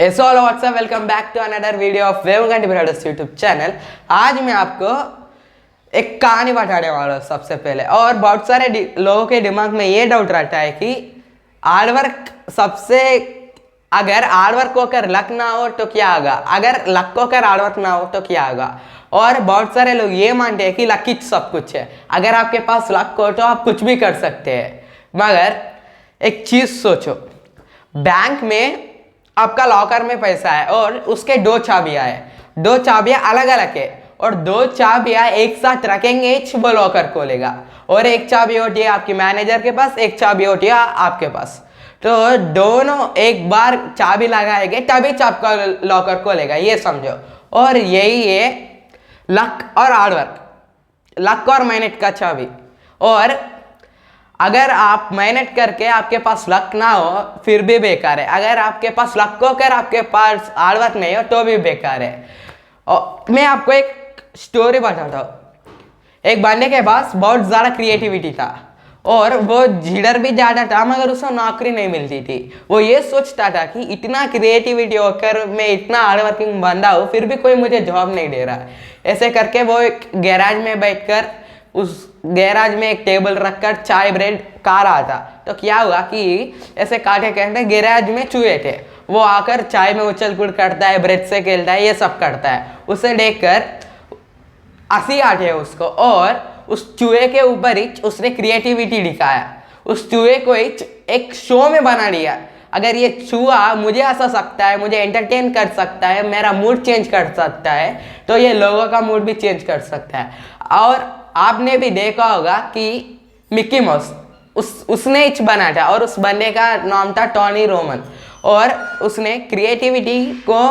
So hello what's up, welcome back to another video of Wavegant brothers YouTube channel. आज मैं आपको एक कहानी बताने वाला हूँ सबसे पहले। और बहुत सारे लोगों के दिमाग में ये डाउट रहता है कि हार्डवर्क अगर हार्डवर्क होकर लक ना हो तो क्या होगा, अगर लक होकर हार्डवर्क ना हो तो क्या होगा। और बहुत सारे लोग ये मानते हैं कि लक ही सब कुछ है, अगर आपके पास लक हो तो आप कुछ भी कर सकते हैं। मगर एक चीज सोचो, बैंक में आपका लॉकर में पैसा है और उसके दो चाबियां है, दो चाबियां अलग अलग है और दो चाबियां एक साथ रखेंगे वो लॉकर खोलेगा। और एक चाबी होती है आपकी मैनेजर के पास, एक चाबी होती है आपके पास। तो दोनों एक बार चाबी लगाएंगे तभी आपका लॉकर खोलेगा, ये समझो। और यही है लक और हार्डवर्क, लक और मेहनत का चाबी। और अगर आप मेहनत करके आपके पास लक ना हो फिर भी बेकार है, अगर आपके पास लक होकर आपके पास हार्डवर्क नहीं हो तो भी बेकार है। और मैं आपको एक स्टोरी बताता हूँ। एक बंदे के पास बहुत ज़्यादा क्रिएटिविटी था और वो जिडर भी ज़्यादा था, मगर उसको नौकरी नहीं मिलती थी। वो ये सोचता था कि इतना क्रिएटिविटी होकर मैं इतना हार्डवर्किंग बंदा हूँ फिर भी कोई मुझे जॉब नहीं दे रहा। ऐसे करके वो एक गैराज में बैठकर उस गैराज में एक टेबल रखकर चाय ब्रेड खा रहा था। तो क्या हुआ कि ऐसे काटे काटे गैराज में चूहे थे, वो आकर चाय में उछल कूद करता है, ब्रेड से खेलता है, ये सब करता है। उसे देखकर हंसी आती है उसको और उस चूहे के ऊपर ही उसने क्रिएटिविटी दिखाया। उस चूहे को एक शो में बना दिया, अगर ये चूहा मुझे हंसा सकता है, मुझे एंटरटेन कर सकता है, मेरा मूड चेंज कर सकता है, तो ये लोगों का मूड भी चेंज कर सकता है। और आपने भी देखा होगा कि मिक्की माउस उसने इच बना था और उस बंदे का नाम था टॉनी रोमन। और उसने क्रिएटिविटी को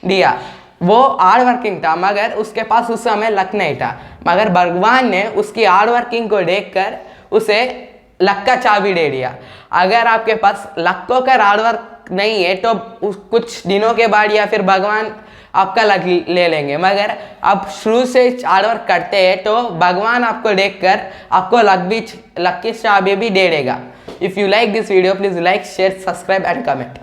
दिया, वो हार्ड वर्किंग था मगर उसके पास उस समय लक नहीं था। मगर भगवान ने उसकी हार्ड वर्किंग को देखकर उसे लक का चाबी दे दिया। अगर आपके पास लक होकर हार्ड वर्क नहीं है तो कुछ दिनों के बाद या फिर भगवान आपका लक ले लेंगे। मगर आप शुरू से हार्डवर्क करते हैं तो भगवान आपको देखकर आपको लक की चाबी भी दे देगा। If you like this video please like, share, subscribe and comment.